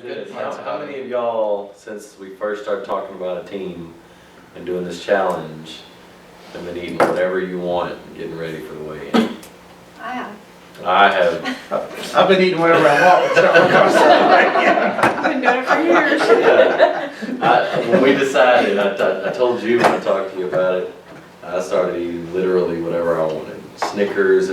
this. How many of y'all, since we first started talking about a team and doing this challenge, have been eating whatever you want and getting ready for the weigh-in? I have. I have. I've been eating whatever I want. I've been doing it for years. Yeah. When we decided, I told you when I talked to you about it, I started eating literally whatever I wanted. Snickers,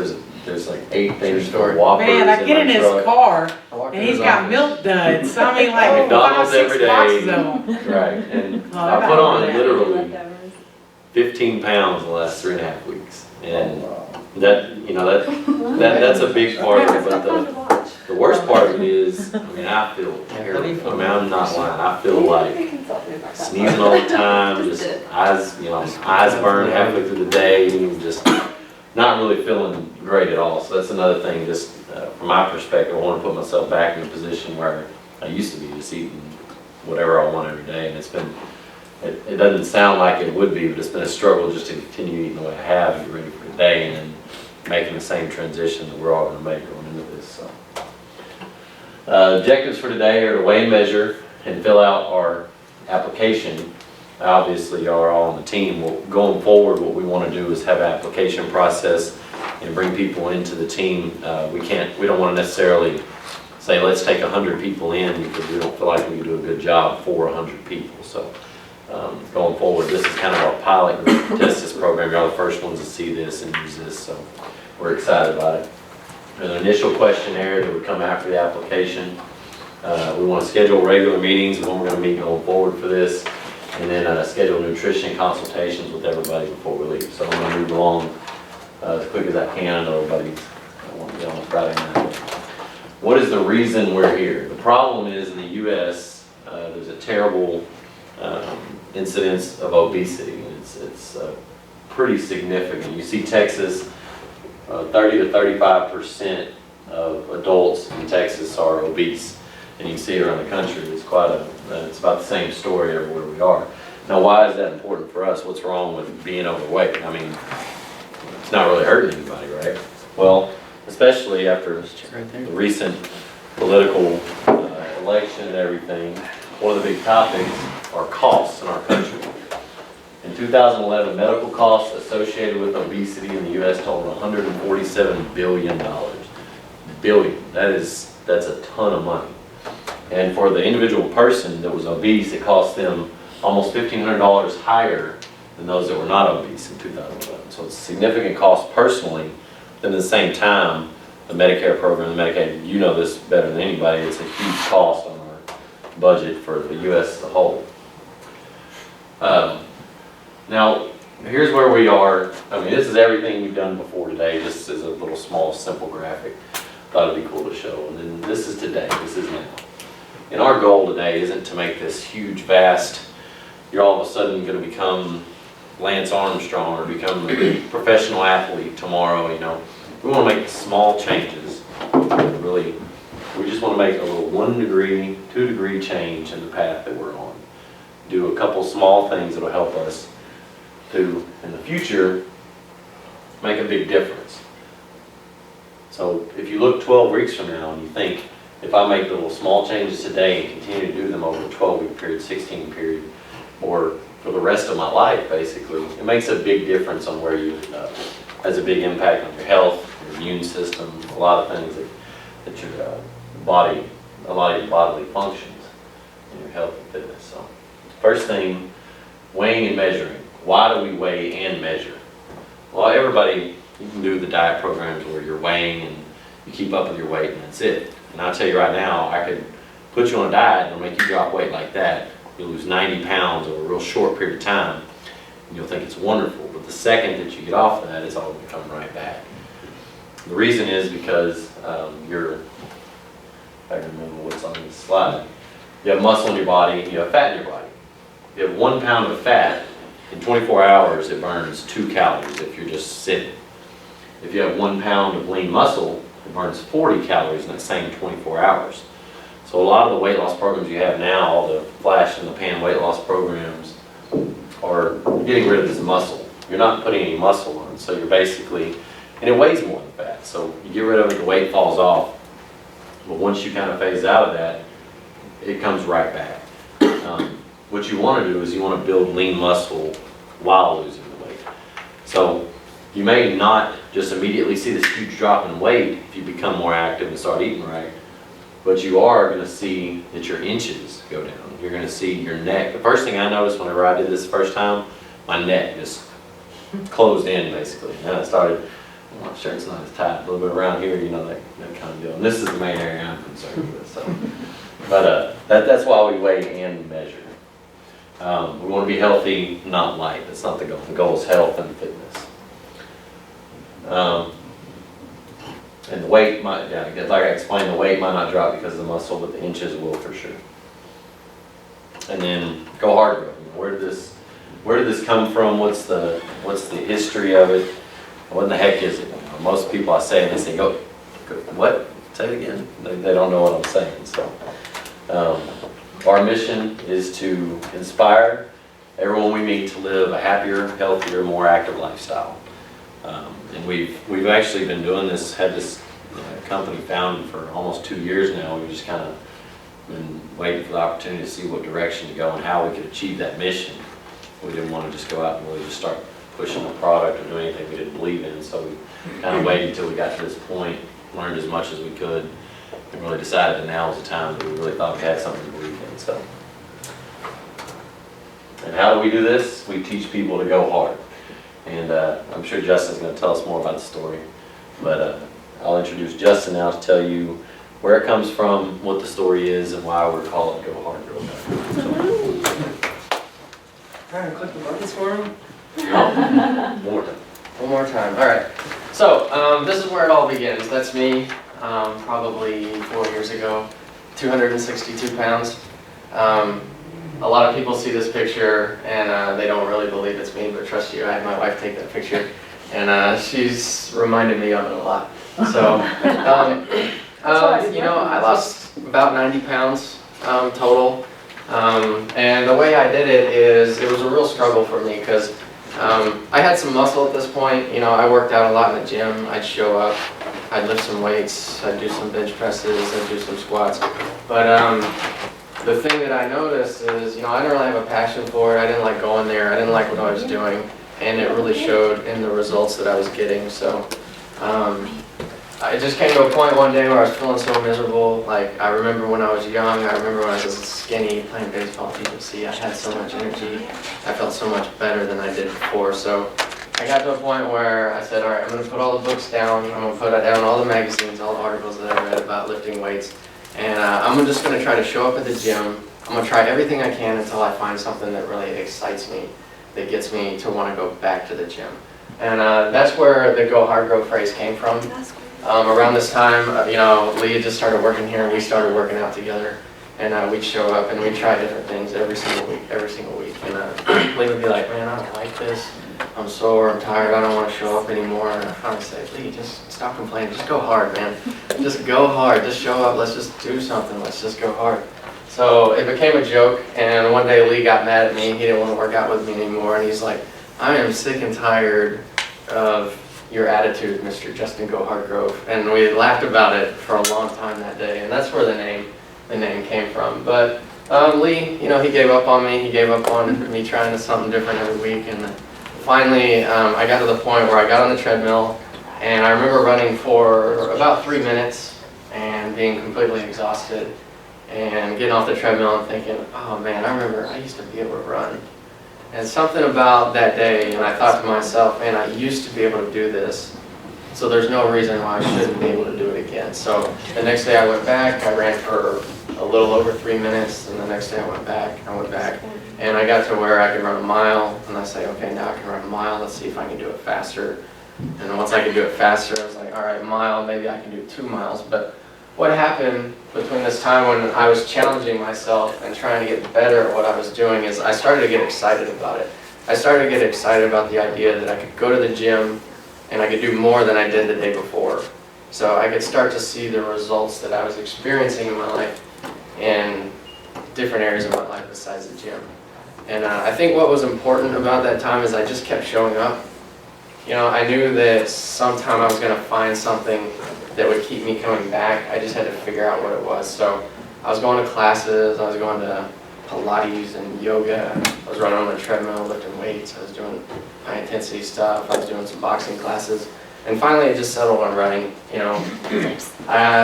there's like 8 things for Whoppers. Man, I get in his truck. car and he's got milk duds. I mean, like McDonald's 5, 6 every day. boxes of them. Right, and Oh, I put on that. literally 15 pounds in the last 3.5 weeks. And that, you know, that's a big part of it, but the worst part of it is, I mean, I feel terrible. I mean, I'm not lying, I feel like sneezing all the time, just eyes, you know, eyes burn halfway through the day, and just not really feeling great at all. So that's another thing, just from my perspective, I want to put myself back in a position where I used to be, just eating whatever I want every day, and it's been, it doesn't sound like it would be, but it's been a struggle just to continue eating the way I have and get ready for the day, and then making the same transition that we're all going to make going into this. So, objectives for today are to weigh and measure and fill out our application. Obviously, y'all are all on the team. Well, going forward, what we want to do is have an application process and bring people into the team. We don't want to necessarily say, let's take 100 people in, because we don't feel like we can do a good job for 100 people. So, going forward, this is kind of our pilot group to test this program. You're the first ones to see this and use this, so we're excited about it. There's an initial questionnaire that would come after the application. We want to schedule regular meetings when we're going to meet going forward for this, and then schedule nutrition consultations with everybody before we leave. So I'm going to move along as quick as I can. I know everybody wants to get on Friday night. What is the reason we're here? The problem is in the U.S. There's a terrible incidence of obesity. It's pretty significant. You see Texas, 30 to 35% of adults in Texas are obese, and you can see it around the country. It's it's about the same story everywhere we are. Now, why is that important for us? What's wrong with being overweight? I mean, it's not really hurting anybody, right? Well, especially after the recent political election and everything, one of the big topics are costs in our country. In 2011, medical costs associated with obesity in the U.S. totaled $147 billion. That's a ton of money. And for the individual person that was obese, it cost them almost $1,500 higher than those that were not obese in 2011. So it's a significant cost personally. Then at the same time, the Medicare program, the Medicaid, you know this better than anybody, it's a huge cost on our budget for the U.S. as a whole. Now, here's where we are. I mean, this is everything we've done before today. This is a little small, simple graphic. Thought it'd be cool to show. And then this is today. This is now. And our goal today isn't to make this huge, vast, you're all of a sudden going to become Lance Armstrong or become a professional athlete tomorrow, you know. We want to make small changes. Really, we just want to make a little 1 degree, 2 degree change in the path that we're on. Do a couple small things that'll help us to, in the future, make a big difference. So if you look 12 weeks from now and you think, if I make little small changes today and continue to do them over a 12-week period, 16 period, or for the rest of my life, basically, it makes a big difference on where you end up. Has a big impact on your health, your immune system, a lot of things that your body, a lot of your bodily functions, and your health and fitness. So, first thing, weighing and measuring. Why do we weigh and measure? Well, everybody, you can do the diet programs where you're weighing and you keep up with your weight and that's it. And I'll tell you right now, I could put you on a diet and it'll make you drop weight like that. You'll lose 90 pounds over a real short period of time, and you'll think it's wonderful. But the second that you get off of that, it's all going to come right back. The reason is because if I remember what's on this slide, you have muscle in your body, you have fat in your body. If you have 1 pound of fat, in 24 hours it burns 2 calories if you're just sitting. If you have 1 pound of lean muscle, it burns 40 calories in that same 24 hours. So a lot of the weight loss programs you have now, all the flash in the pan weight loss programs, are getting rid of this muscle. You're not putting any muscle on, so you're basically, and it weighs more than fat. So you get rid of it, the weight falls off. But once you kind of phase out of that, it comes right back. What you want to do is you want to build lean muscle while losing the weight. So you may not just immediately see this huge drop in weight if you become more active and start eating right, but you are going to see that your inches go down. You're going to see your neck. The first thing I noticed whenever I did this the first time, my neck just closed in basically. And I started, well, my shirt's not as tight, a little bit around here, you know, that kind of deal. And this is the main area I'm concerned with. So, but that's why we weigh and measure. We want to be healthy, not light. That's not the goal. The goal is health and fitness. And the weight might, yeah, like I explained, the weight might not drop because of the muscle, but the inches will for sure. And then GoHardgrove's. Where did this come from? What's the history of it? What in the heck is it? Most people I say, and they say, go what? Say it again. They don't know what I'm saying. So, our mission is to inspire everyone we meet to live a happier, healthier, more active lifestyle. And we've actually been doing this, had this company founded for almost 2 years now. We've just kind of been waiting for the opportunity to see what direction to go and how we could achieve that mission. We didn't want to just go out and really just start pushing a product or do anything we didn't believe in. So we kind of waited until we got to this point, learned as much as we could, and really decided that now was the time that we really thought we had something to believe in. So, and how do we do this? We teach people to go hard. And I'm sure Justin's going to tell us more about the story. But I'll introduce Justin now to tell you where it comes from, what the story is, and why we're calling Go Hard Girl. Trying to click the buttons for him? No, more time. One more time. All right. So this is where it all begins. That's me, probably 4 years ago, 262 pounds. A lot of people see this picture and they don't really believe it's me, but trust you, I had my wife take that picture, and she's reminded me of it a lot. So, you know, I lost about 90 pounds total. And the way I did it is, it was a real struggle for me because I had some muscle at this point. You know, I worked out a lot in the gym. I'd show up, I'd lift some weights, I'd do some bench presses, I'd do some squats. But the thing that I noticed is, you know, I didn't really have a passion for it. I didn't like going there. I didn't like what I was doing. And it really showed in the results that I was getting. So I just came to a point one day where I was feeling so miserable. Like, I remember when I was young, I remember when I was skinny playing baseball, you could see I had so much energy. I felt so much better than I did before. So I got to a point where I said, all right, I'm going to put all the books down. I'm going to put down all the magazines, all the articles that I read about lifting weights. And I'm just going to try to show up at the gym. I'm going to try everything I can until I find something that really excites me, that gets me to want to go back to the gym. And that's where the Go Hardgrove phrase came from. Around this time, you know, Lee had just started working here, and we started working out together. And we'd show up and we'd try different things every single week. And Lee would be like, man, I don't like this. I'm sore, I'm tired, I don't want to show up anymore. And I finally said, Lee, just stop complaining, just go hard, man. Just go hard, just show up, let's just do something, let's just go hard. So it became a joke, and one day Lee got mad at me. He didn't want to work out with me anymore, and he's like, I am sick and tired of your attitude, Mr. Justin Go Hardgrove. And we laughed about it for a long time that day, and that's where the name came from. But Lee, you know, he gave up on me. He gave up on me trying something different every week. And finally, I got to the point where I got on the treadmill, and I remember running for about 3 minutes and being completely exhausted and getting off the treadmill and thinking, oh man, I remember I used to be able to run. And something about that day, and I thought to myself, man, I used to be able to do this, so there's no reason why I shouldn't be able to do it again. So the next day I went back, I ran for a little over 3 minutes, and the next day I went back, and I got to where I could run a mile, and I say, okay, now I can run a mile, let's see if I can do it faster. And once I could do it faster, I was like, all right, a mile, maybe I can do 2 miles. But what happened between this time when I was challenging myself and trying to get better at what I was doing is I started to get excited about it. I started to get excited about the idea that I could go to the gym and I could do more than I did the day before. So I could start to see the results that I was experiencing in my life in different areas of my life besides the gym. And I think what was important about that time is I just kept showing up. You know, I knew that sometime I was going to find something that would keep me coming back. I just had to figure out what it was. So I was going to classes, I was going to Pilates and yoga, I was running on the treadmill, lifting weights, I was doing high intensity stuff, I was doing some boxing classes, and finally it just settled on running, you know.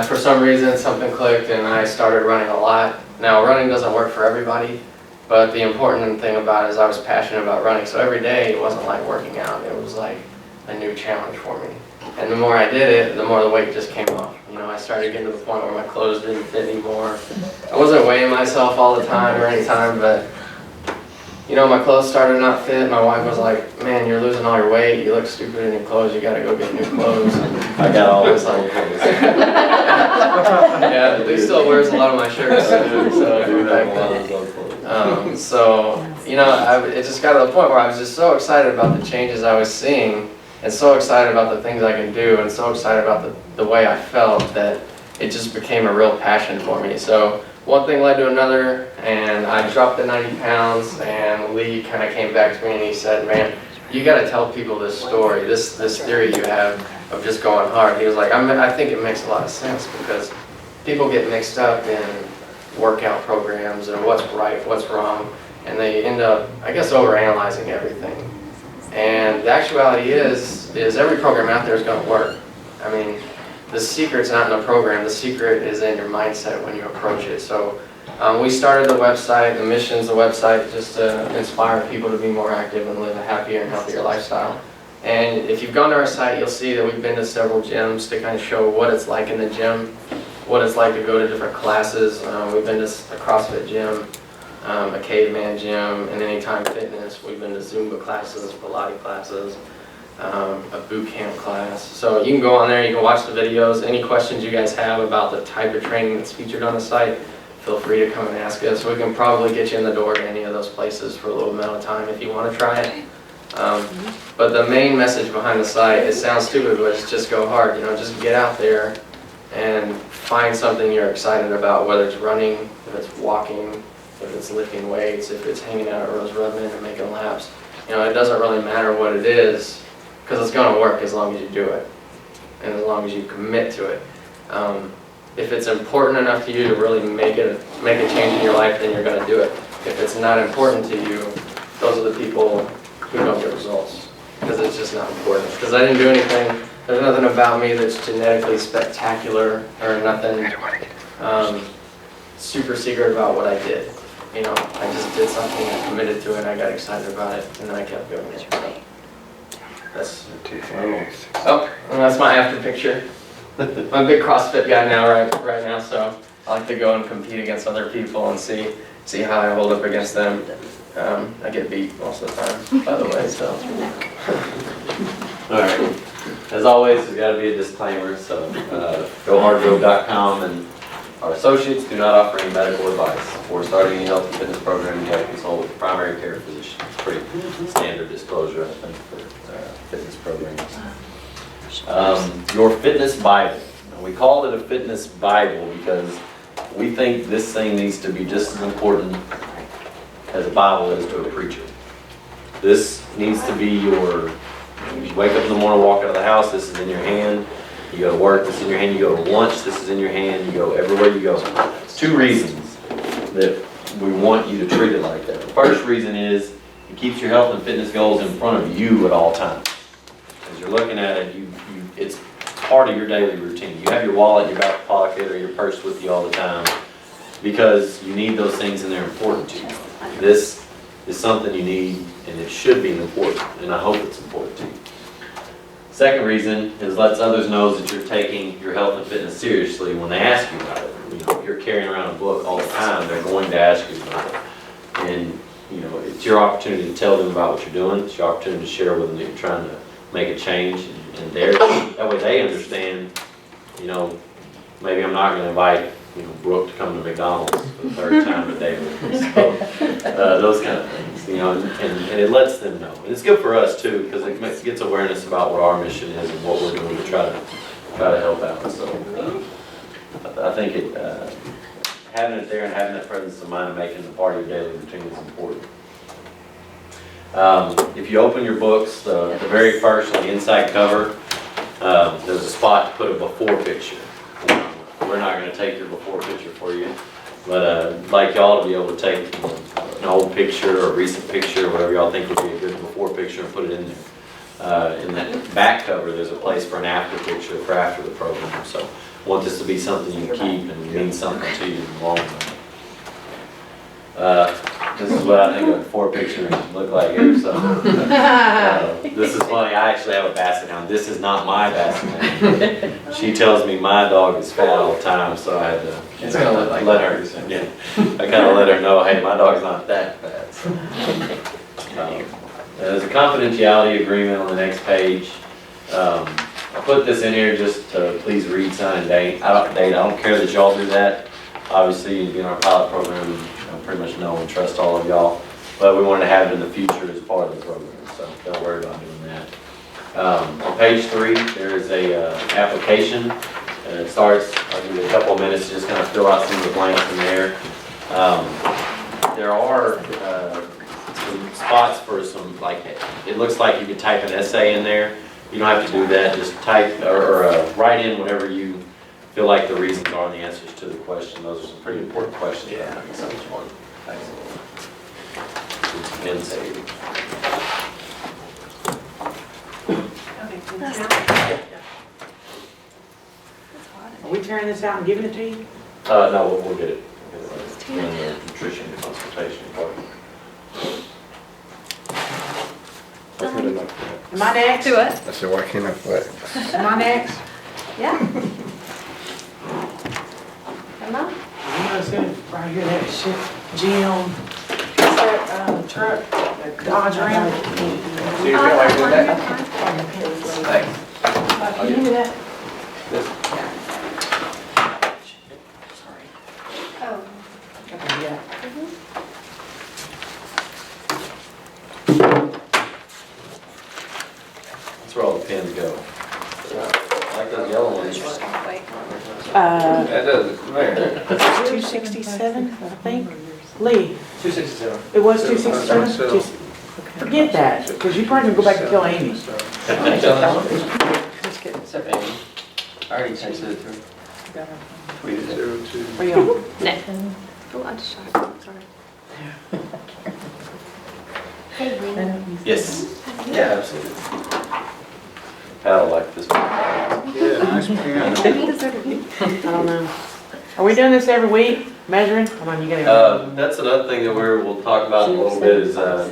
For some reason something clicked and I started running a lot. Now running doesn't work for everybody, but the important thing about it is I was passionate about running, so every day it wasn't like working out, it was like a new challenge for me. And the more I did it, the more the weight just came off. You know, I started getting to the point where my clothes didn't fit anymore. I wasn't weighing myself all the time or any time, but you know, my clothes started to not fit. My wife was like, man, you're losing all your weight. You look stupid in your clothes. You gotta go get new clothes. I got all this like, old clothes. yeah, he still wears a lot of my shirts. So you know, it just got to the point where I was just so excited about the changes I was seeing, and so excited about the things I can do, and so excited about the way I felt that it just became a real passion for me. So one thing led to another, and I dropped the 90 pounds, and Lee kind of came back to me and he said, man, you got to tell people this story, this theory you have of just going hard. He was like, I think it makes a lot of sense, because people get mixed up in workout programs and what's right, what's wrong, and they end up, I guess, overanalyzing everything. And the actuality is every program out there is going to work. I mean, the secret's not in the program, the secret is in your mindset when you approach it. So we started the website, the mission's the website, just to inspire people to be more active and live a happier and healthier lifestyle. And if you've gone to our site, you'll see that we've been to several gyms to kind of show what it's like in the gym, what it's like to go to different classes. We've been to a CrossFit gym, a caveman gym, and Anytime Fitness. We've been to Zumba classes, Pilates classes, a boot camp class. So you can go on there, you can watch the videos. Any questions you guys have about the type of training that's featured on the site, feel free to come and ask us. We can probably get you in the door to any of those places for a little amount of time if you want to try it. But the main message behind the site, it sounds stupid, but it's just go hard. You know, just get out there and find something you're excited about, whether it's running, if it's walking, if it's lifting weights, if it's hanging out at Rose Rubman and making laps. You know, it doesn't really matter what it is, because it's going to work as long as you do it, and as long as you commit to it. If it's important enough to you to really make a change in your life, then you're going to do it. If it's not important to you, those are the people who don't get results, because it's just not important. Because I didn't do anything. There's nothing about me that's genetically spectacular or nothing super secret about what I did. You know, I just did something, I committed to it, I got excited about it, and then I kept going. That's and that's my after picture. I'm a big CrossFit guy now, right now, so I like to go and compete against other people and see how I hold up against them. I get beat most of the time, by the way, so. All right. As always, there's got to be a disclaimer, so GoHardgrove's and our associates do not offer any medical advice. Before starting any health and fitness program, you have to consult with a primary care physician. It's pretty standard disclosure, I think, for fitness programs. Your fitness Bible. Now, we call it a fitness Bible because we think this thing needs to be just as important as a Bible is to a preacher. This needs to be your, you wake up in the morning, walk out of the house, this is in your hand. You go to work, this is in your hand. You go to lunch, this is in your hand. You go everywhere you go. Two reasons that we want you to treat it like that. The first reason is it keeps your health and fitness goals in front of you at all times. As you're looking at it, it's part of your daily routine. You have your wallet in your back pocket or your purse with you all the time because you need those things and they're important to you. This is something you need and it should be important, and I hope it's important to you. Second reason is lets others know that you're taking your health and fitness seriously when they ask you about it. You know, if you're carrying around a book all the time, they're going to ask you about it. And you know, it's your opportunity to tell them about what you're doing. It's your opportunity to share with them that you're trying to make a change. And that way they understand, you know, maybe I'm not going to invite, you know, Brooke to come to McDonald's for the third time a day. So those kind of things, you know, and it lets them know. And it's good for us too, because it gets awareness about what our mission is and what we're doing to try to help out. So I think having it there and having that presence of mind and making it part of your daily routine is important. If you open your books, the very first on the inside cover, there's a spot to put a before picture. We're not going to take your before picture for you. But I'd like y'all to be able to take an old picture or a recent picture, whatever y'all think would be a good before picture, and put it in there. In that back cover, there's a place for an after picture for after the program. So want this to be something you keep and mean something to you in the long run. This is what I think a before picture should look like here. So this is funny. I actually have a basset hound. This is not my basset hound. She tells me my dog is fat all the time, so I had to It's gonna look like let her. Yeah, I kind of let her know, hey, my dog's not that fat. So, there's a confidentiality agreement on the next page. I put this in here just to please read, sign, and date. I don't care that y'all do that. Obviously, in our pilot program, pretty much know and trust all of y'all, but we wanted to have it in the future as part of the program, so don't worry about doing that. On page 3, there is a application, and it starts, I'll give you a couple of minutes to just kind of fill out some of the blanks in there. There are some spots for some, like, it looks like you could type an essay in there. You don't have to do that, just type or write in whatever you feel like the reasons are and the answers to the question. Those are some pretty important questions. Yeah. So which one? And say, Are we tearing this out and giving it to you? no, we'll get it. In the nutrition consultation part. Am I next? Do it. I said, why can't I flex? Am I next? Yeah. Am I? You know, it's gonna, right here, that shit, Jim, what's that, truck, that Dodge Ram? Do you feel like doing that? Thanks. Can you give me that? Sorry. Oh. Okay, yeah. That's where all the pins go. I like those yellow ones. That does, there. 267, I think. Lee, 267. it was 267? Forget that, because you're probably gonna go back and kill Amy. Just kidding. Except Amy. I already texted it to her. Tweeted it. Where you on? No. Oh, I just shot it. Sorry. Hey, Lee. Yes. Yeah, absolutely. Paddle like this one. Yeah, nice piano. I don't know. Are we doing this every week, measuring? Come on, you gotta. That's another thing that we'll talk about in a little bit is, I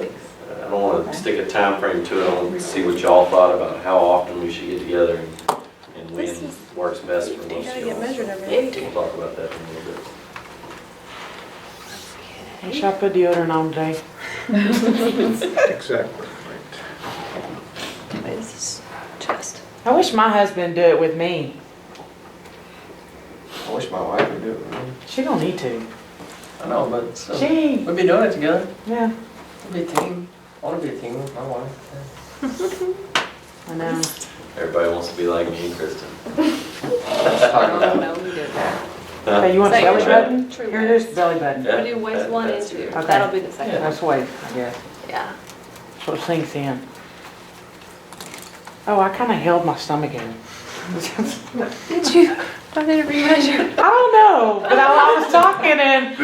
don't want to stick a time frame to it. I want to see what y'all thought about how often we should get together and when works best for most of y'all. We'll talk about that in a little bit. I should I put deodorant on today? Exactly. Wait, this is chest. I wish my husband would do it with me. I wish my wife would do it with me. She don't need to. I know, but still. She, We'll be doing it together. yeah, We'll be a team. I want to be a team with my wife. I know. Everybody wants to be like me and Kristen. Let's talk about it. No, we did. Okay, you want the belly Second. button? True Here it is, the belly button. Yeah, We do waist 1 and that's 2. good. Okay. That'll be the second one. That's weight, I guess. Yeah. So it sinks in. Oh, I kinda held my stomach in. Did you? I didn't remeasure. I don't know, but I was talking and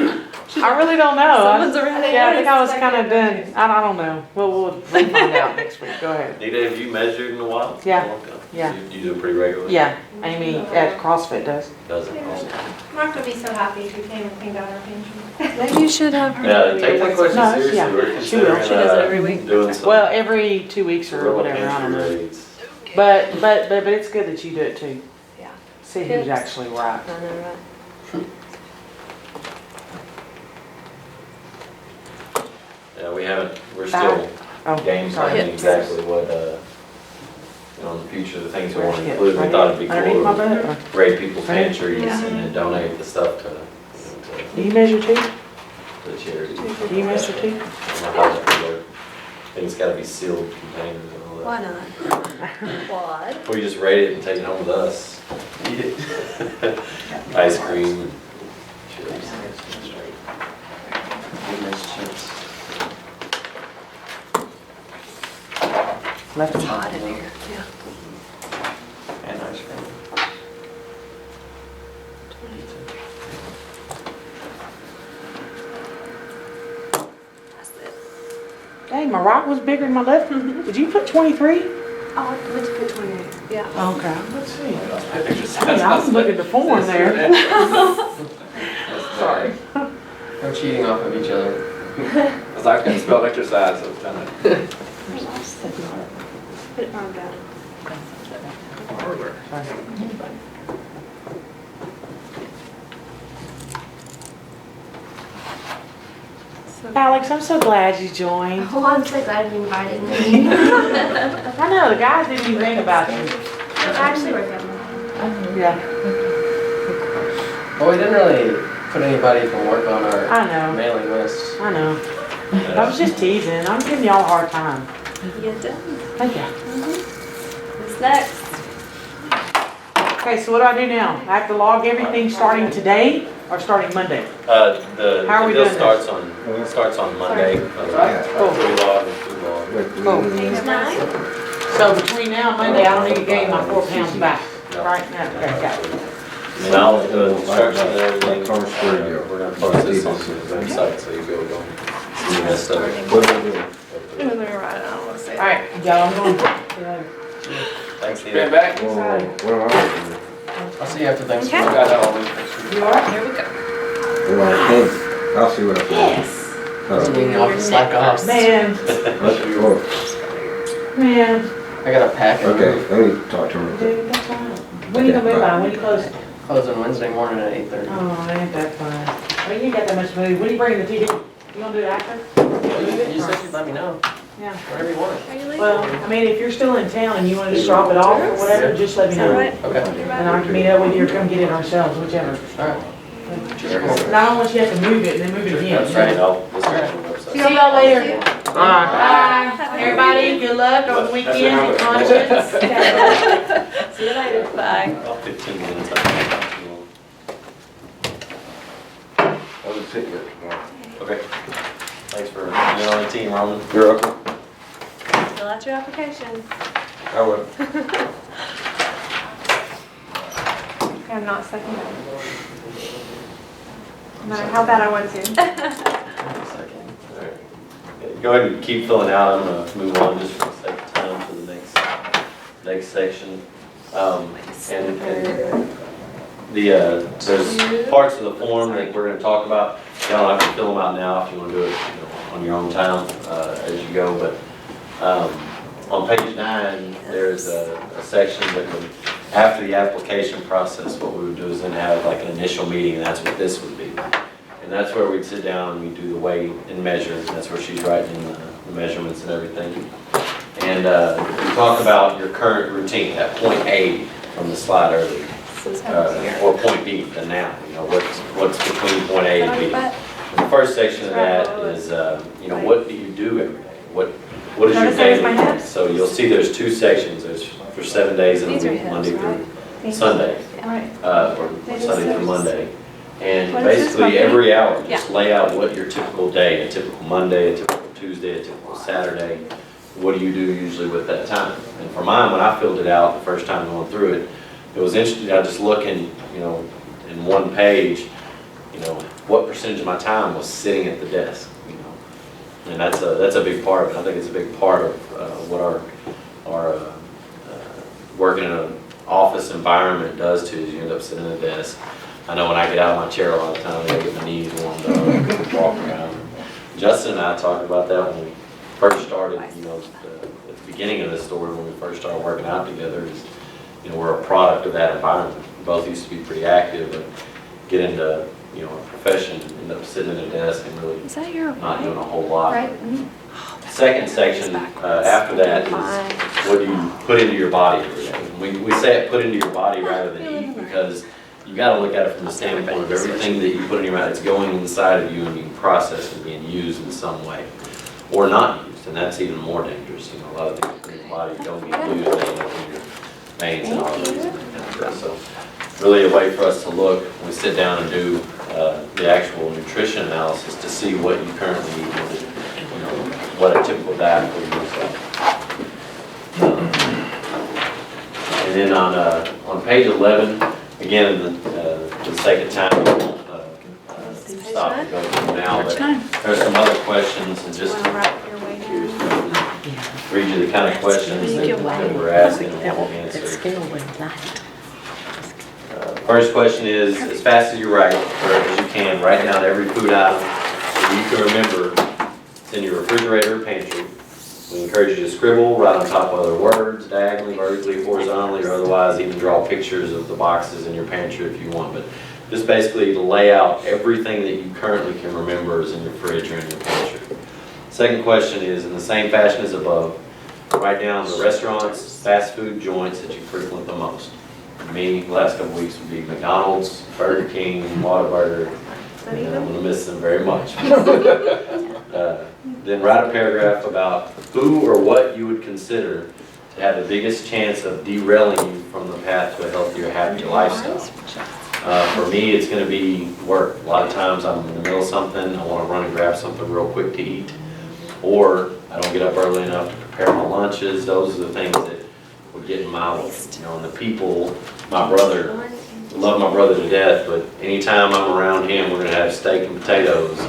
I really don't know. Someone's already. Yeah, I think I was kinda done. I don't know. We'll find out next week. Go ahead. Nita, have you measured in a while? Yeah. A long time? Yeah. You do it pretty regularly? Yeah, Amy at CrossFit does. Does it? Awesome. I'm not gonna be so happy if you came and cleaned out our pantry. Maybe you should have her. Yeah, take that question No, seriously. yeah, We're she will. considering, She does it every week. doing some. Well, every 2 weeks or whatever, I don't know. Rates. But it's good that you do it too. Yeah. See who's actually right. I know, right? Yeah, we haven't, we're still Oh, game sorry. planning exactly what, you know, in the future, the things we want to Where's it? include. We thought it'd be Underneath my cool to butt? raid people's Right. pantries Yeah. and then donate the stuff to, Do you measure too? the charity. Do you measure too? I don't know how that would work. I think it's gotta be sealed containers and all that. Why not? What? Or you just rate it and take it home with us. Ice cream and chips. Left It's hand. hot in here. Yeah. And ice cream. Dang, my right was bigger than my left. Did you put 23? Oh, I meant to put 28. Yeah. Okay, let's see. Pictures. Hey, I was looking at the form there. Sorry. No cheating off of each other. Because I couldn't spell exercise, so it's kind of. Put it on down. Alex, I'm so glad you joined. Oh, I'm so glad you invited me. I know, the guys didn't even think about you. I actually work at my Yeah, Well, we didn't really put anybody from work on our I know, mailing list. I know. I was just teasing. I'm giving y'all a hard time. Get done. Thank you. What's next? Okay, so what do I do now? I have to log everything starting today or starting Monday? The How are we deal doing starts on Monday. Yeah. Pre-log and two-log. Oh. Page 9? So between now and Monday, I don't need to gain my 4 pounds back, right? No, okay, got it. And I'll do the instructions and everything. Car stereo. We're gonna post this on the website, so you'll be able to go see the rest of it. What do we do? Let me write it. I don't want to say All right, y'all, I'm going. See you later. Thanks, Been Steve. back. Whoa, what am I looking I'll see you after Thanksgiving. I got that all week. You all right? Here we go. at? Well, I'll see what I can. Yes. Being off the slack offs. Man, man. I got a packet. Okay, let me talk to him. Dude, that's fine. When you gonna move by? When you close? Closing Wednesday morning at 8:30. Oh, ain't that fun. Well, you ain't got that much food. When you bring the TV? You gonna do it after? You said you'd let me know. Yeah. Whenever you want. Are you leaving? Well, I mean, if you're still in town and you wanna just drop it off or whatever, just let me Is that know. right? Okay. And I can meet up with you or come get it ourselves, whichever. Alright. And I don't want you to have to move it and then move it again. That's right, I'll, this is on the website. See y'all later. Bye. Bye. Everybody, good luck on the weekend and conscience. See you later. Bye. About 15 minutes. I I'll just sit here tomorrow. think. Okay. Thanks for being on the team, Roman. You're welcome. Fill out your application. I will. Okay, I'm not second. No matter how bad I want to. Alright. Go ahead and keep filling out. I'm gonna move on just for the sake of time to the next section. And there's parts of the form that we're gonna talk about. Y'all don't have to fill them out now if you wanna do it, on your own time, as you go, but, on page 9, there's a section that would, after the application process, what we would do is then have like an initial meeting, and that's what this would be. And that's where we'd sit down and we do the weigh and measure, and that's where she's writing the measurements and everything. And we talk about your current routine, that point A from the slide earlier, or point B, the now, what's between point A and B. The first section of that is, what do you do every day? What is your Notice there's my daily? notes. So you'll see there's 2 sections, there's for 7 days in These a are week, hips, Monday right? through Sunday, Right. or Sunday through Monday. And What is this, basically Monday? every hour, just lay out what your typical day, a typical Monday, a typical Tuesday, a typical Saturday, what do you do usually with that time? And for mine, when I filled it out the first time going through it, it was interesting, I just looking, in one page, what percentage of my time was sitting at the desk, And that's a big part of it. I think it's a big part of what our working in an office environment does too, is you end up sitting at a desk. I know when I get out of my chair a lot of times, I get my knees warmed up, walk around. Justin and I talked about that when we first started, at the beginning of this story, when we first started working out together, is, we're a product of that environment. We both used to be pretty active, but get into, a profession, end up sitting at a desk and really Is that your not doing a whole lot. Right. Second section, after that, is what do you put into your body every day? We say it put into your body rather than eat, because you gotta look at it from the standpoint of everything that you put in your mouth, it's going inside of you and being processed and being used in some way, or not used, and that's even more dangerous. A lot of things in your body don't get used, they end up in your veins and arteries and that kind of stuff. So, really a way for us to look, when we sit down and do the actual nutrition analysis to see what you currently eat, what a typical diet would look like. And then on page 11, again, for the sake of time, we won't stop and go through now, but there's some other questions and just Want to write your way down? read you the kind of questions that we're asking and what we answer. First question is, as fast as you write, or as you can, write down every food item that you can remember. It's in your refrigerator or pantry. We encourage you to scribble, write on top of other words, diagonally, vertically, horizontally, or otherwise even draw pictures of the boxes in your pantry if you want. But just basically to lay out everything that you currently can remember is in your fridge or in your pantry. Second question is, in the same fashion as above, write down the restaurants, fast food joints that you frequent the most. For me, the last couple weeks would be McDonald's, Burger King, Whataburger. I'm going to miss them very much. Then write a paragraph about who or what you would consider to have the biggest chance of derailing you from the path to a healthier, happier lifestyle. For me, it's going to be work. A lot of times I'm in the middle of something, I want to run and grab something real quick to eat. Or I don't get up early enough to prepare my lunches. Those are the things that would get in my way. You know, and the people, my brother, I love my brother to death, but anytime I'm around him, we're going to have steak and potatoes.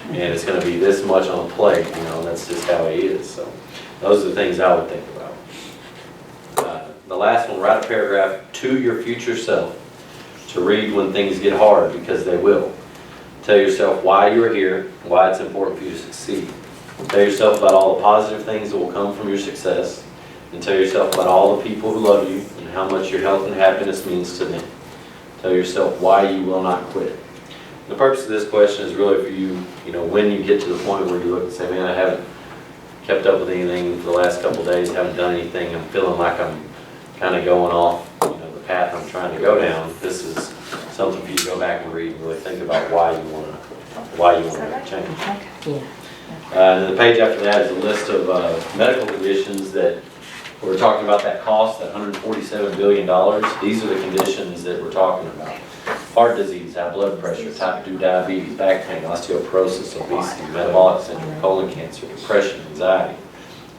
And it's going to be this much on a plate, you know, that's just how he is. So those are the things I would think about. The last one, write a paragraph to your future self to read when things get hard, because they will. Tell yourself why you are here, why it's important for you to succeed. Tell yourself about all the positive things that will come from your success, and tell yourself about all the people who love you and how much your health and happiness means to them. Tell yourself why you will not quit. The purpose of this question is really for you, you know, when you get to the point where you look and say, man, I haven't kept up with anything for the last couple of days, haven't done anything, I'm feeling like I'm kind of going off, you know, the path I'm trying to go down. This is something for you to go back and read and really think about why you want to make a change. And the page after that is a list of medical conditions that we're talking about, that cost, that $147 billion. These are the conditions that we're talking about. Heart disease, high blood pressure, type 2 diabetes, back pain, osteoporosis, obesity, metabolic syndrome, colon cancer, depression, anxiety,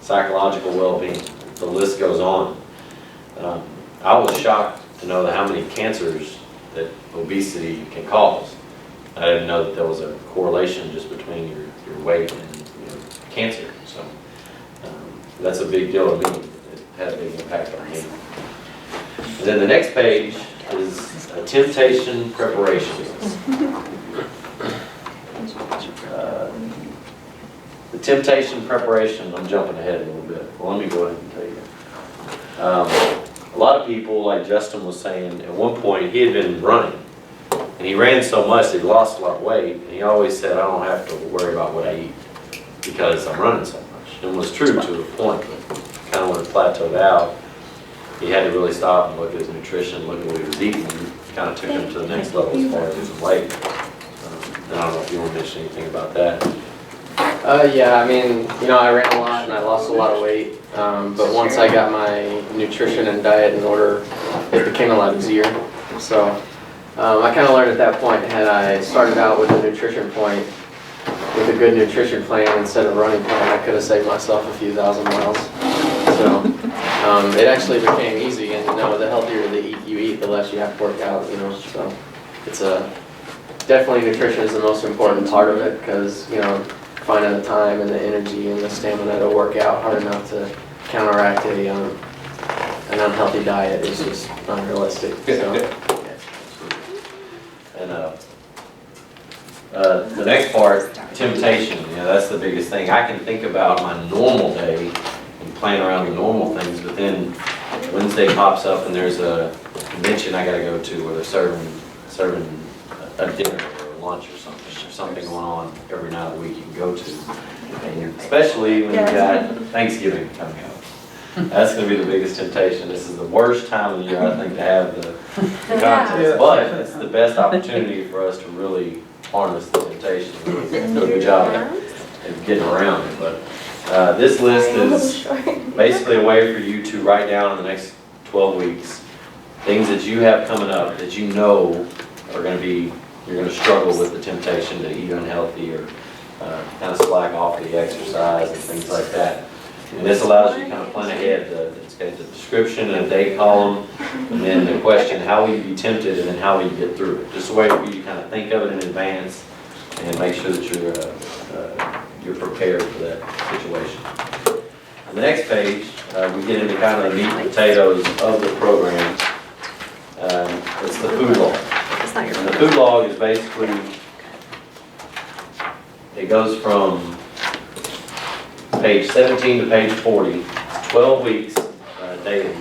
psychological well-being. The list goes on. I was shocked to know that how many cancers that obesity can cause. I didn't know that there was a correlation just between your weight and cancer. So that's a big deal to me. It had a big impact on me. And then the next page is a temptation preparation. The temptation preparation, I'm jumping ahead a little bit. Well, let me go ahead and tell you. A lot of people, like Justin was saying, at one point he had been running. And he ran so much that he lost a lot of weight. And he always said, I don't have to worry about what I eat because I'm running so much. And it was true to a point, but kind of when it plateaued out, he had to really stop and look at his nutrition, look at what he was eating, and kind of took him to the next level as far as losing weight. And I don't know if you want to mention anything about that. Yeah, I mean, you know, I ran a lot and I lost a lot of weight, but once I got my nutrition and diet in order, it became a lot easier. So I kind of learned at that point, had I started out with a nutrition point, with a good nutrition plan instead of running plan, I could have saved myself a few thousand miles. So it actually became easy, and you know, the healthier you eat, the less you have to work out, you know, so it's definitely nutrition is the most important part of it, because, you know, finding the time and the energy and the stamina to work out hard enough to counteract an unhealthy diet is just unrealistic. So, And the next part, temptation, you know, that's the biggest thing. I can think about my normal day and plan around the normal things, but then Wednesday pops up and there's a convention I gotta go to where they're serving a dinner or a lunch or something going on every night of the week you can go to. And especially when you've got Thanksgiving coming up. That's going to be the biggest temptation. This is the worst time of the year, I think, to have the contest. But it's the best opportunity for us to really harness the temptation and really do a good job at getting around it. But this list is basically a way for you to write down in the next 12 weeks things that you have coming up that you know are going to be, you're going to struggle with the temptation to eat unhealthy or kind of slack off the exercise and things like that. And this allows you to kind of plan ahead. It's got the description and a date column, and then the question, how will you be tempted, and then how will you get through it. Just a way for you to kind of think of it in advance and make sure that you're prepared for that situation. On the next page, we get into kind of the meat and potatoes of the program. It's the food log. It's not your. And the food log is basically, it goes from page 17 to page 40, 12 weeks daily.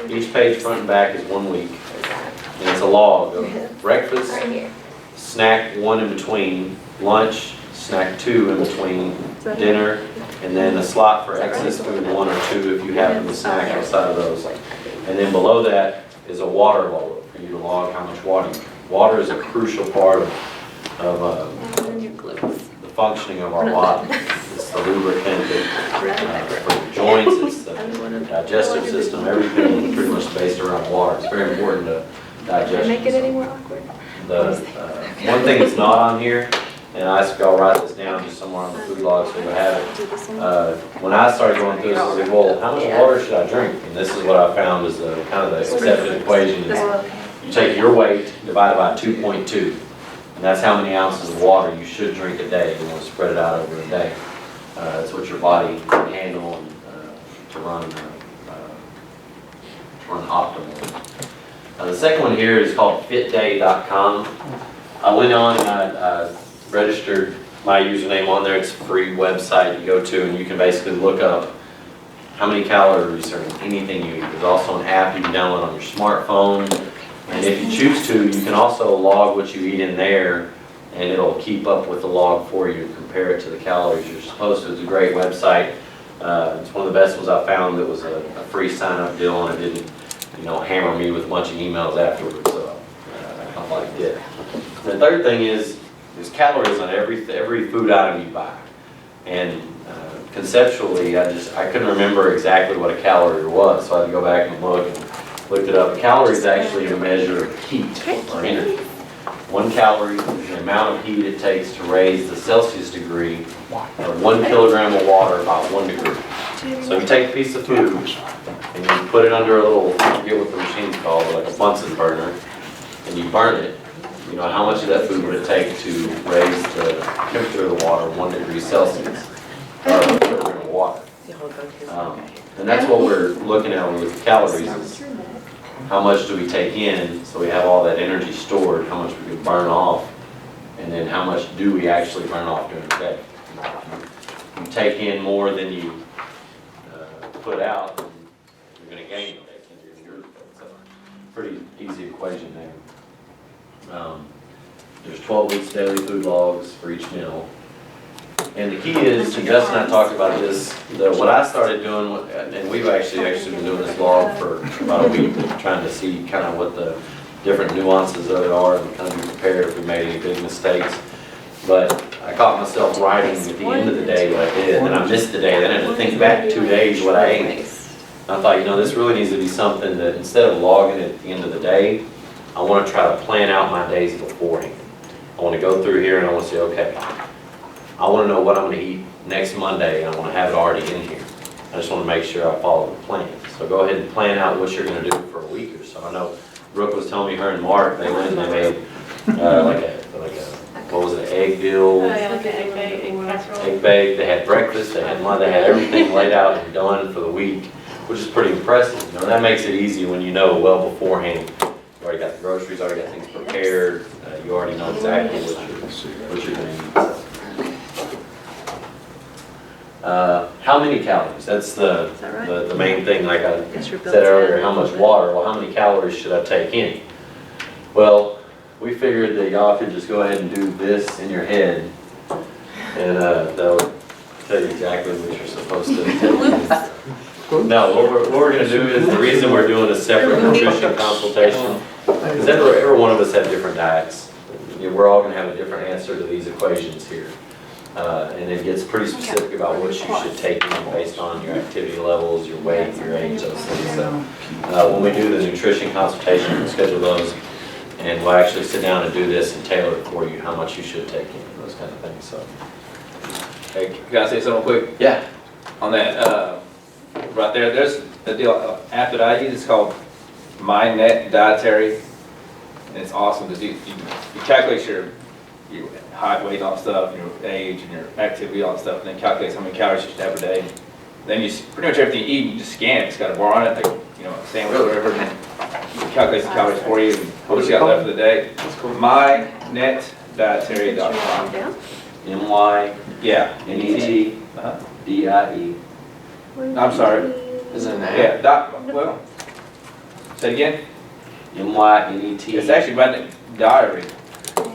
Each page front and back is 1 week. And it's a log of breakfast, Right here. snack 1 in between, lunch, snack 2 in between, dinner, and then a slot for excess food, 1 or 2 if you happen to snack outside of those. And then below that is a water log for you to log how much water you drink. Water is a crucial part of the functioning of our body. It's the lubricant for the joints, it's the digestive system, everything is pretty much based around water. It's very important to digestion. Make it any more awkward? The one thing that's not on here, and I asked y'all write this down just somewhere on the food log so you'll have it. Do this one? When I started going through this, I was like, well, how much water should I drink? And this is what I found is the kind of the accepted equation. You take your weight divided by 2.2, and that's how many ounces of water you should drink a day. You want to spread it out over a day. That's what your body can handle and to run optimally. The second one here is called fitday.com. I went on and I registered my username on there. It's a free website you go to and you can basically look up how many calories or anything you eat. There's also an app you can download on your smartphone. And if you choose to, you can also log what you eat in there and it'll keep up with the log for you and compare it to the calories you're supposed to. It's a great website. It's one of the best ones I found that was a free sign-up deal and it didn't, hammer me with a bunch of emails afterwards, so I liked it. The third thing is there's calories on every food item you buy. And conceptually, I couldn't remember exactly what a calorie was, so I had to go back and looked it up. A calorie is actually a measure of heat or energy. 1 calorie is the amount of heat it takes to raise the Celsius degree of 1 kilogram of water by 1 degree. So you take a piece of food and you put it under a little, I forget what the machine's called, but like a Bunsen burner, and you burn it. How much of that food would it take to raise the temperature of the water 1 degree Celsius? Or 1 kilogram of water. And that's what we're looking at with calories is how much do we take in so we have all that energy stored, how much we can burn off, and then how much do we actually burn off during the day. If you take in more than you put out, then you're going to gain weight and you're going to lose weight. So pretty easy equation there. There's 12 weeks daily food logs for each meal. And the key is, and Justin and I talked about this, what I started doing, and we've actually been doing this log for about a week, trying to see kind of what the different nuances of it are and kind of be prepared if we made any big mistakes. But I caught myself writing at the end of the day what I did, and I missed the day, then I had to think back 2 days what I ate. And I thought, this really needs to be something that instead of logging it at the end of the day, I want to try to plan out my days beforehand. I want to go through here and I want to say, okay, I want to know what I'm going to eat next Monday, and I want to have it already in here. I just want to make sure I follow the plan. So go ahead and plan out what you're going to do for a week or so. I know Brooke was telling me her and Mark, they went and they made what was it, egg deal, Like an egg casserole. egg bake. They had breakfast, they had lunch, they had everything laid out and done for the week, which is pretty impressive. That makes it easy when you know well beforehand. You already got the groceries, already got things prepared. You already know exactly what you're going to eat. How many calories? That's the main thing, like I said earlier, how much water? Well, how many calories should I take in? Well, we figured that y'all could just go ahead and do this in your head, and that would tell you exactly what you're supposed to do. No, what we're going to do is, the reason we're doing a separate nutrition consultation, because every one of us have different diets. We're all going to have a different answer to these equations here. And it gets pretty specific about what you should take in based on your activity levels, your weight, your age, those things. So when we do the nutrition consultation, we'll schedule those, and we'll actually sit down and do this and tailor it for you, how much you should take in, those kind of things. So, Hey, can I say something quick yeah. on that? Right there, there's the deal app that I use. It's called MyNet Dietary, and it's awesome because you calculate your height, weight, all that stuff, your age, and your activity, all that stuff, and then calculates how many calories you should have per day. Then pretty much everything you eat, you just scan it, it's got a bar on it, like, you know, a sandwich or whatever, and then it calculates the calories for you, and how much you got left for the day. mynetdietary.com. Down? Yeah, MYNETDIE. I'm sorry. Is it an app? Yeah, well, say it again. MYNET. It's actually my net diary.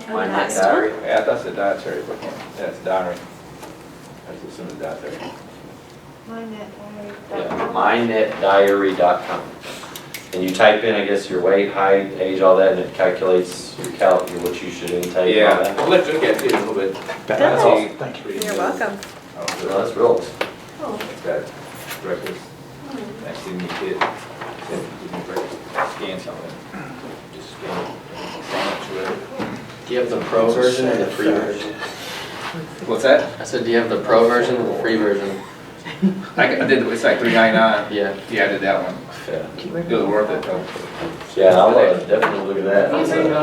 My Net Last Diary. Yeah, I thought it said dietary, but yeah, it's diary. I just assumed it's dietary. Yeah, mynetdiary.com. And you type in, I guess, your weight, height, age, all that, and it calculates what you should intake. and all Yeah, that. well, let's look at it a little bit. That's awesome. Thank you. You're welcome. Well, that's real. It's got breakfast, actually, you get, scan something, just scan it, sandwich, whatever. Do you have the pro version or the free version? What's that? I said, do you have the pro version or the free version? I did, it's like $3.99. Yeah. Yeah, I did that one. Yeah, It was worth it though. yeah, I'll definitely look at that. These are When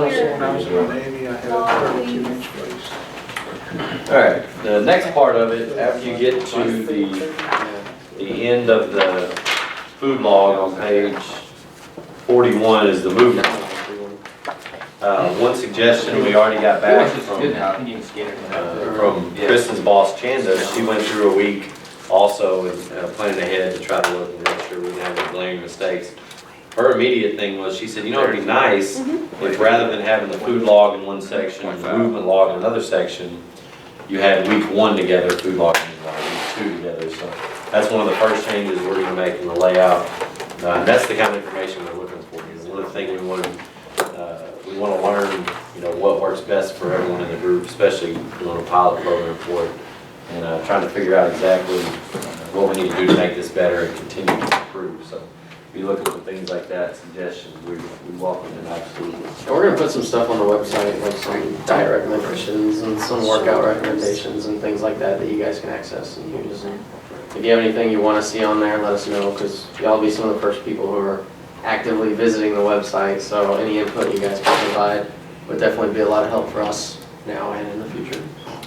I was your- with Amy, I had a 32-inch waist. All right, the next part of it, after you get to the end of the food log on page 41 is the movement. One suggestion we already got back It's from good now, I think you can scan it. Kristen's boss, Chanda. She went through a week also and planning ahead to try to look and make sure we didn't have any glaring mistakes. Her immediate thing was, she said, you know, it'd be nice if rather than having the food log in one section and the movement log in another section, you had week 1 together, food log, and week 2 together. So that's one of the first changes we're going to make in the layout. That's the kind of information we're looking for. Is one of the things we want to learn, you know, what works best for everyone in the group, especially doing a pilot program for it, and trying to figure out exactly what we need to do to make this better and continue to improve. So if you're looking for things like that, suggestions, we welcome them absolutely. And we're gonna put some stuff on the website, like some diet recommendations and some workout recommendations and things like that that you guys can access and use. And if you have anything you wanna see on there, let us know, because y'all be some of the first people who are actively visiting the website, so any input you guys can provide would definitely be a lot of help for us now and in the future.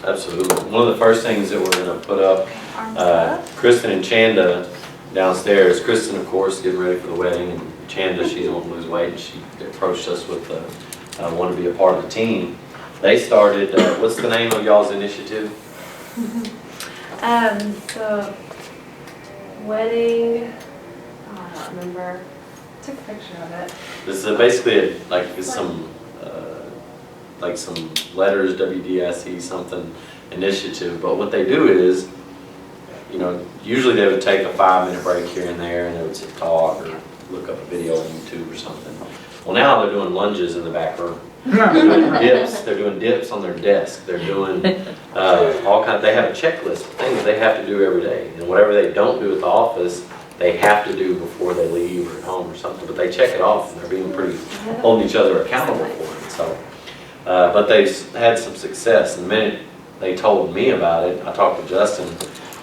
Absolutely. One of the first things that we're going to put up, Arms up. Kristen and Chanda downstairs. Kristen, of course, getting ready for the wedding, and Chanda, she's wanting to lose weight, and she approached us with wanting to be a part of the team. They started, what's the name of y'all's initiative? So, wedding, oh, I don't remember. Took a picture of it. This is basically some letters, WDSE something initiative, but what they do is, you know, usually they would take a 5-minute break here and there, and they would sit talk or look up a video on YouTube or something. Well, now they're doing lunges in the back room. They're doing dips on their desk. They're doing all kinds, they have a checklist of things they have to do every day. And whatever they don't do at the office, they have to do before they leave or at home or something, but they check it off and they're being pretty, holding each other accountable for it. So, but they've had some success. And the minute they told me about it, I talked to Justin.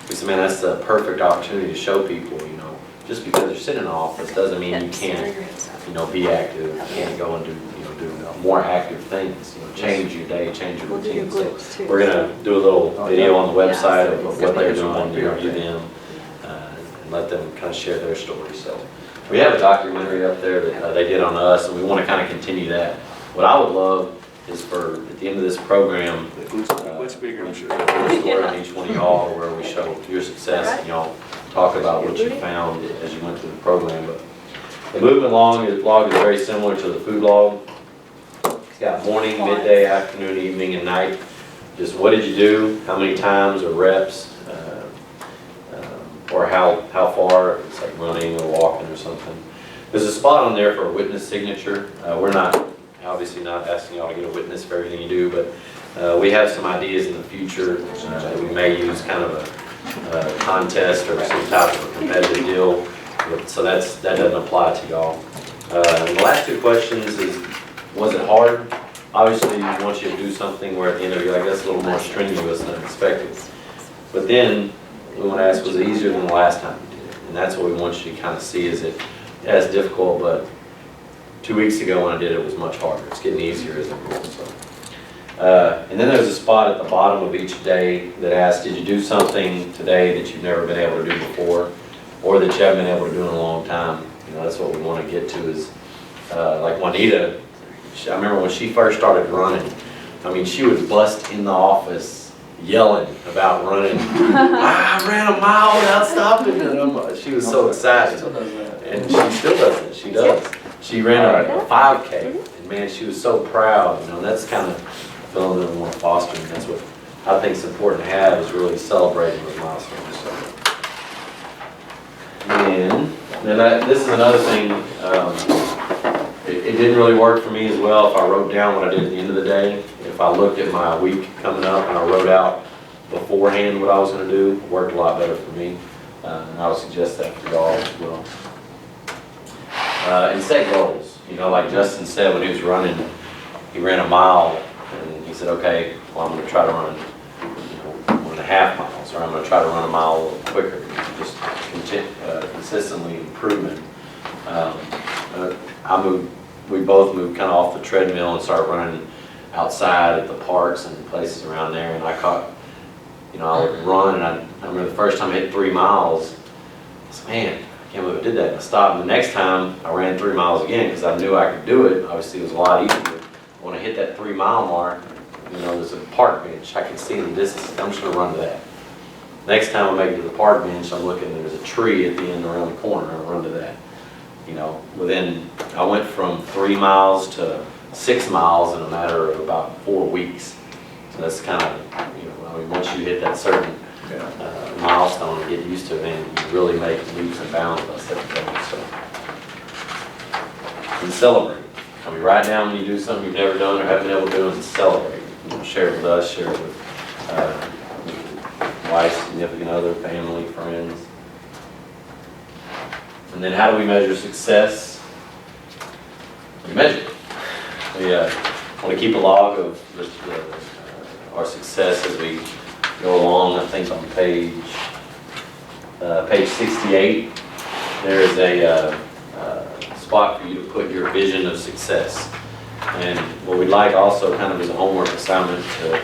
He said, man, that's the perfect opportunity to show people, you know, just because you're sitting in an office doesn't mean you can't, you know, be active, you can't go and do more active things, you know, change your day, change your routine. So we're gonna do a little video on the website of what they're doing, interview them, and let them kind of share their story. So we have a documentary up there that they did on us, and we want to kind of continue that. What I would love is for, at the end of this program, What's bigger? we should put a story on each one of y'all where we show your success and y'all talk about what you found as you went through the program. But the movement log is very similar to the food log. It's got morning, midday, afternoon, evening, and night. Just what did you do, how many times or reps, or how far, if it's like running or walking or something. There's a spot on there for a witness signature. We're obviously not asking y'all to get a witness for everything you do, but we have some ideas in the future that we may use kind of a contest or some type of a competitive deal. So that doesn't apply to y'all. The last 2 questions is, was it hard? Obviously, we want you to do something where at the end of it, I guess, a little more strenuous than expected. But then we want to ask, was it easier than the last time you did it? And that's what we want you to kind of see, is it as difficult, but 2 weeks ago when I did it, it was much harder. It's getting easier as it goes. So. And then there's a spot at the bottom of each day that asks, did you do something today that you've never been able to do before, or that you haven't been able to do in a long time? You know, that's what we want to get to is, like Juanita, I remember when she first started running, I mean, she would bust in the office yelling about running. I ran a mile without stopping, and she was so excited. Still does that. And she still does it, she does. She ran a 5K, and man, she was so proud, you know, and that's kind of feeling that we want to foster, and that's what I think is important to have, is really celebrating those milestones. And then this is another thing, it didn't really work for me as well if I wrote down what I did at the end of the day. If I looked at my week coming up and I wrote out beforehand what I was going to do, it worked a lot better for me. And I would suggest that for y'all as well. And set goals. You know, like Justin said when he was running, he ran a mile and he said, okay, well, I'm going to try to run, 1.5 miles, or I'm going to try to run a mile a little quicker. Just consistently improving. We both moved kind of off the treadmill and started running outside at the parks and places around there. And I caught, I would run, and I remember the first time I hit 3 miles, I said, man, I can't believe I did that. And I stopped. And the next time I ran 3 miles again because I knew I could do it. Obviously, it was a lot easier. When I hit that 3 mile mark, there's a park bench. I can see in the distance. I'm just going to run to that. Next time I make it to the park bench, I'm looking, there's a tree at the end around the corner. I'll run to that. I went from 3 miles to 6 miles in a matter of about 4 weeks. So that's kind of, once you hit that certain milestone and get used to it, man, you really make leaps and bounds by setting goals. So, and celebrate. Write down when you do something you've never done or haven't been able to do, and celebrate. Share it with us, share it with wife, significant other, family, friends. And then how do we measure success? We measure it. We want to keep a log of our success as we go along. I think on page 68, there is a spot for you to put your vision of success. And what we'd like also kind of as a homework assignment to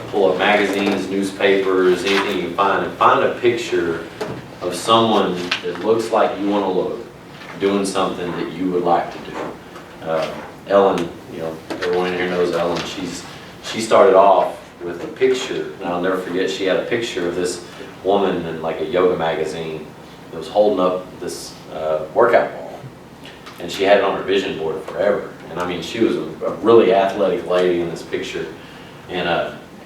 pull up magazines, newspapers, anything you can find, and find a picture of someone that looks like you want to look, doing something that you would like to do. Ellen, everyone in here knows Ellen. She started off with a picture, and I'll never forget, she had a picture of this woman in like a yoga magazine that was holding up this workout ball. And she had it on her vision board forever. And she was a really athletic lady in this picture. And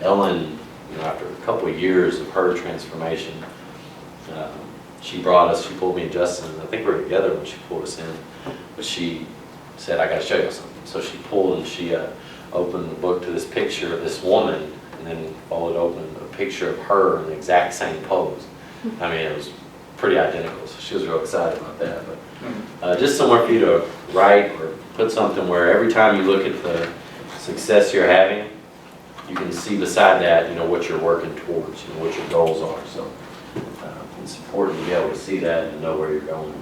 Ellen, after a couple of years of her transformation, she pulled me and Justin, I think we were together when she pulled us in, but she said, I got to show you something. So she pulled and she opened the book to this picture of this woman, and then followed open a picture of her in the exact same pose. It was pretty identical, so she was real excited about that. But just somewhere for you to write or put something where every time you look at the success you're having, you can see beside that, what you're working towards, what your goals are. So it's important to be able to see that and know where you're going.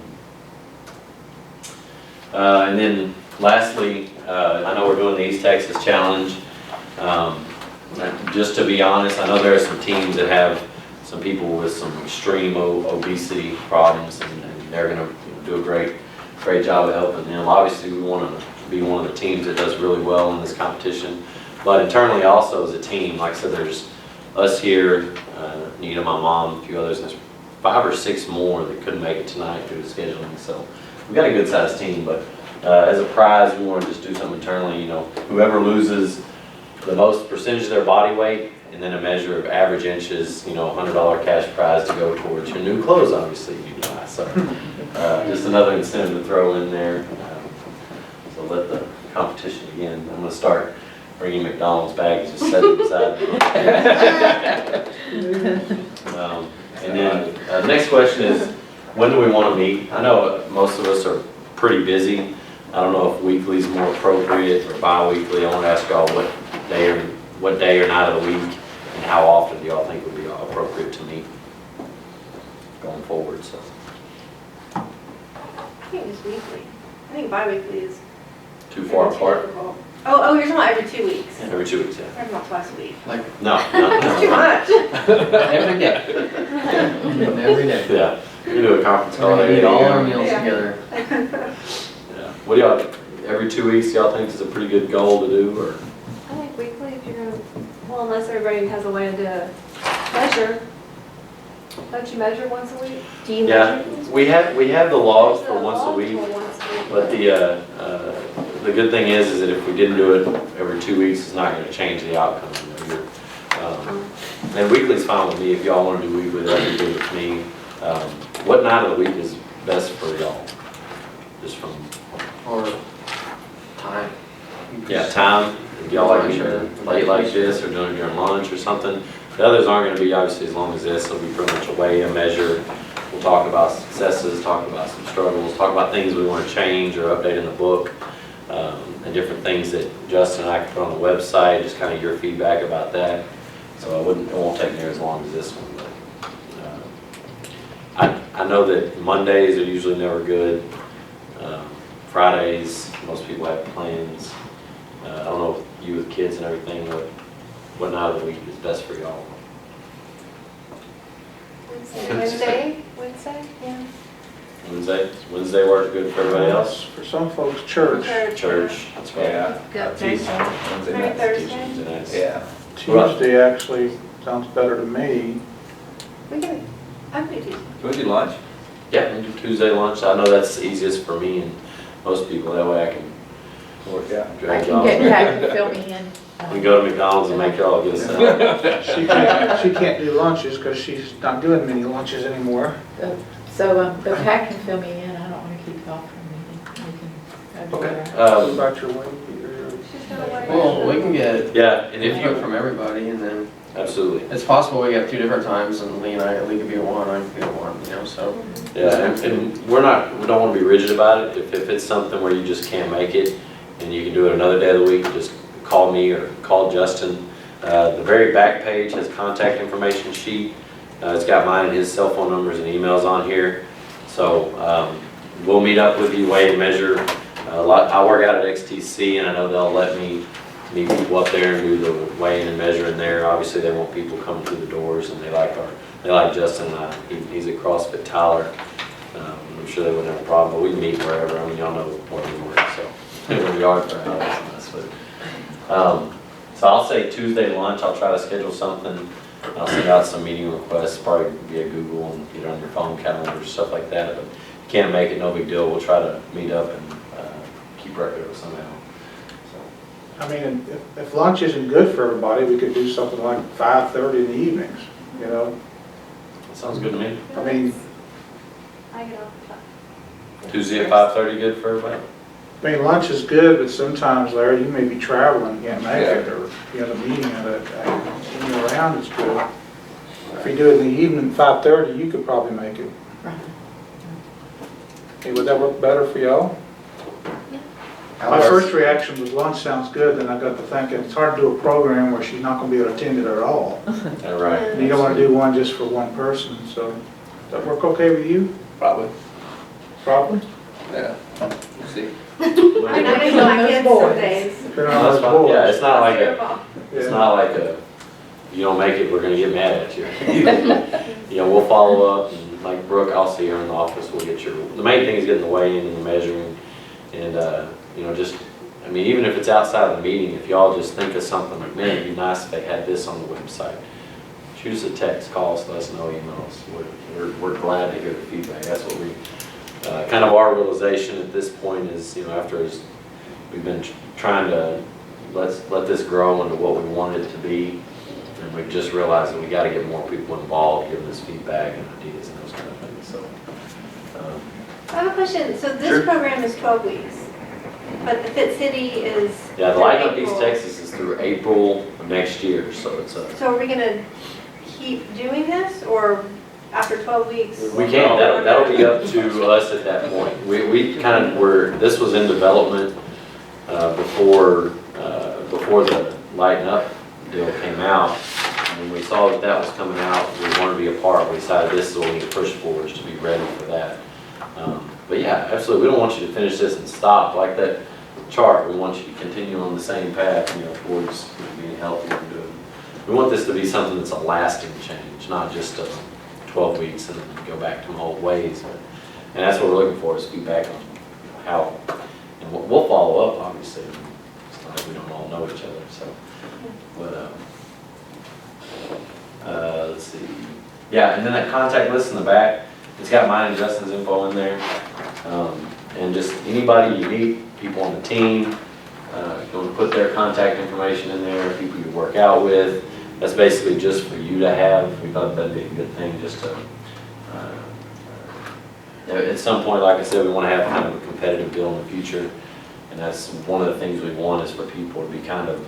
And then lastly, I know we're doing the East Texas Challenge. Just to be honest, I know there are some teams that have some people with some extreme obesity problems, and they're going to do a great job of helping them. Obviously, we want to be one of the teams that does really well in this competition. But internally also as a team, like I said, there's us here, Nita, my mom, a few others, there's 5 or 6 more that couldn't make it tonight due to scheduling. So we've got a good sized team, but as a prize, we want to just do something internally. Whoever loses the most percentage of their body weight, and then a measure of average inches, $100 cash prize to go towards your new clothes, obviously, you buy. So just another incentive to throw in there. So let the competition begin. I'm going to start bringing McDonald's bags, just set them beside me. And then the next question is, when do we want to meet? I know most of us are pretty busy. I don't know if weekly is more appropriate or bi-weekly. I want to ask y'all what day or night of the week and how often do y'all think would be appropriate to meet going forward. So I think it's weekly. I think bi-weekly is too far apart. difficult. Oh, you're talking about every 2 weeks? Every 2 weeks, yeah. Or about twice a week? No, That's too no, much. Every day. Every day. yeah. We can do a conference We're call. gonna eat all our meals Yeah. together. Yeah. What do y'all, every 2 weeks, y'all think is a pretty good goal to do, or? I think weekly, if you're gonna, well, unless everybody has a way to measure. Don't you measure once a week? Do you Yeah, measure? we have the logs There's for a once a log week, for once a week. but the good thing is that if we didn't do it every 2 weeks, it's not gonna change the outcome. You know, and weekly's fine with me. If y'all wanna do weekly, that'd be good with me. What night of the week is best for y'all? Just from, Or time. yeah, time, if y'all like meeting late like this, or doing it during lunch or something. The others aren't gonna be obviously as long as this. It'll be pretty much a weigh and measure. We'll talk about successes, talk about some struggles, talk about things we want to change or update in the book, and different things that Justin and I can put on the website, just kind of your feedback about that. So it won't take near as long as this one, but I know that Mondays are usually never good. Fridays, most people have plans. I don't know if you with kids and everything, what night of the week is best for y'all? Wednesday, yeah. Wednesday work good for everybody else? For some folks, church. Church, that's right. Yeah. Good, Tuesday. Wednesday Maybe nights. Thursday. Tuesday nights. Yeah. Tuesday actually sounds better to me. We can, I'm good Tuesday. Can we do lunch? Yeah, we do Tuesday lunch. I know that's the easiest for me and most people. That way I can Work out. I drag can y'all. get Pat to fill me in. We can go to McDonald's and make y'all get a salad. She can't do lunches because she's not doing many lunches anymore. But Pat can fill me in. I don't want to keep you off from meeting. We can do Okay. that. What about your weight? She's gonna weigh. Well, we can get Yeah, and if input you, from everybody, and then absolutely. it's possible we have 2 different times, and Lee could be at 1, I could be at 1, you know, so. Yeah, and we don't want to be rigid about it. If it's something where you just can't make it and you can do it another day of the week, just call me or call Justin. The very back page has contact information sheet. It's got mine and his cell phone numbers and emails on here. So we'll meet up with you, weigh and measure. I work out at XTC, and I know they'll let me meet people up there and do the weighing and measuring there. Obviously, they want people coming through the doors, and they like Justin and I. He's at CrossFit Tyler. I'm sure they wouldn't have a problem, but we can meet wherever. I mean, y'all know where we work, so we are for us. So I'll say Tuesday lunch. I'll try to schedule something. I'll send out some meeting requests, probably via Google and get it on your phone calendar, stuff like that. But if you can't make it, no big deal. We'll try to meet up and keep record of it somehow. So. I mean, if lunch isn't good for everybody, we could do something like 5:30 in the evenings, you know? That sounds good to me. I mean, I get off the top. Tuesday at 5:30, good for everybody? lunch is good, but sometimes, Larry, you may be traveling, can't make it, or you have a meeting when you're around, it's good. If you do it in the evening, 5:30, you could probably make it. Right. Hey, would that work better for y'all? My first reaction was lunch sounds good, then I got to thinking, it's hard to do a program where she's not gonna be able to attend it at all. All right. And you don't wanna do one just for one person, so, does that work okay with you? Probably. Probably? Yeah. We'll see. I know they like kids some days. Depending No, on that's those fine. Yeah, boys. it's not like That's it's not like you don't make it, we're gonna get mad at you. You know, we'll follow up, and like Brooke, I'll see her in the office, we'll get the main thing is getting the weigh-in and the measuring, and, you know, just, I mean, even if it's outside of the meeting, if y'all just think of something like, man, it'd be nice if they had this on the website. Shoot us a text, call us, let us know, email us. We're glad to hear the feedback. That's what we, kind of our realization at this point is, you know, we've been trying to let this grow into what we want it to be, and we've just realized that we got to get more people involved, giving us feedback and ideas and those kind of things. So, I have a question. So this Sure. program is 12 weeks, but the Fit City is. yeah, the through Lighten Up East April. Texas is through April of next year, so it's So are we gonna keep doing this, or after 12 weeks? we can't, that'll be up to us at that point. We kind of this was in development before the Lighten Up deal came out. And when we saw that was coming out, we wanted to be a part. We decided this is what we need to push forward to be ready for that. But yeah, absolutely, we don't want you to finish this and stop. Like that chart. We want you to continue on the same path, towards being healthy and doing. We want this to be something that's a lasting change, not just 12 weeks and then go back to my old ways. And that's what we're looking for, is feedback on how, and we'll follow up, obviously. It's not like we don't all know each other, so. But, let's see. Yeah, and then that contact list in the back, it's got mine and Justin's info in there. And just anybody you meet, people on the team, going to put their contact information in there, people you work out with. That's basically just for you to have. We thought that'd be a good thing, just to, at some point, like I said, we want to have kind of a competitive deal in the future. And that's one of the things we want, is for people to be kind of,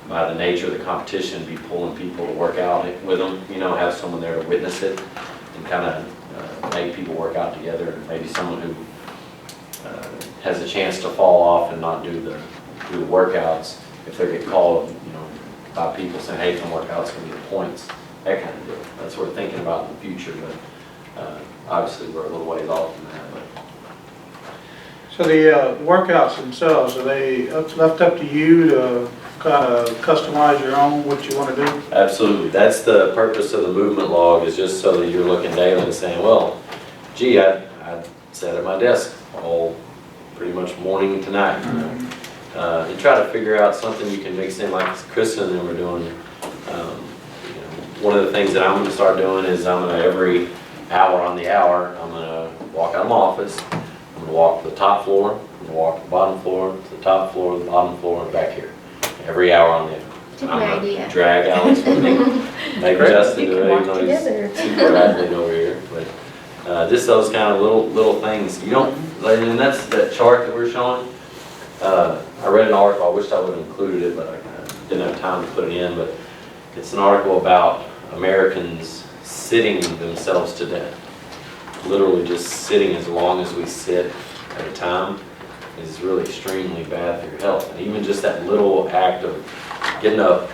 by the nature of the competition, be pulling people to work out with them, have someone there to witness it and kind of make people work out together. And maybe someone who has a chance to fall off and not do the workouts, if they get called, by people saying, hey, come work out, it's going to get points, that kind of deal. That's what we're thinking about in the future, but obviously we're a little ways off from that. But. So the workouts themselves, are they left up to you to kind of customize your own, what you want to do? Absolutely. That's the purpose of the movement log, is just so that you're looking daily and saying, well, gee, I sat at my desk all pretty much morning to night. And try to figure out something you can mix in, like Kristen and them are doing. One of the things that I'm going to start doing is I'm going to, every hour on the hour, I'm going to walk out of my office. I'm going to walk to the top floor, I'm going to walk to the bottom floor, to the top floor, the bottom floor, and back here. Every hour on the hour. Good I'm going idea. to drag Alex with me. Maybe Justin You do can it, walk even though he's together. super athlete over here. But just those kind of little things. You don't, and that's that chart that we're showing. I read an article, I wished I would have included it, but I didn't have time to put it in, but it's an article about Americans sitting themselves to death. Literally just sitting as long as we sit at a time is really extremely bad for your health. And even just that little act of getting up,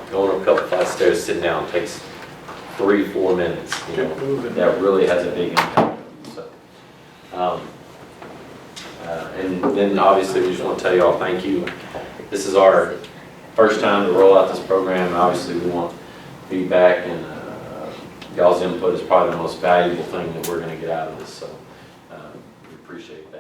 going up a couple flights of stairs, sitting down takes 3-4 minutes. That really has a big impact. So, and then obviously we just want to tell you all thank you. This is our first time to roll out this program. Obviously we want feedback, and y'all's input is probably the most valuable thing that we're going to get out of this. So we appreciate that.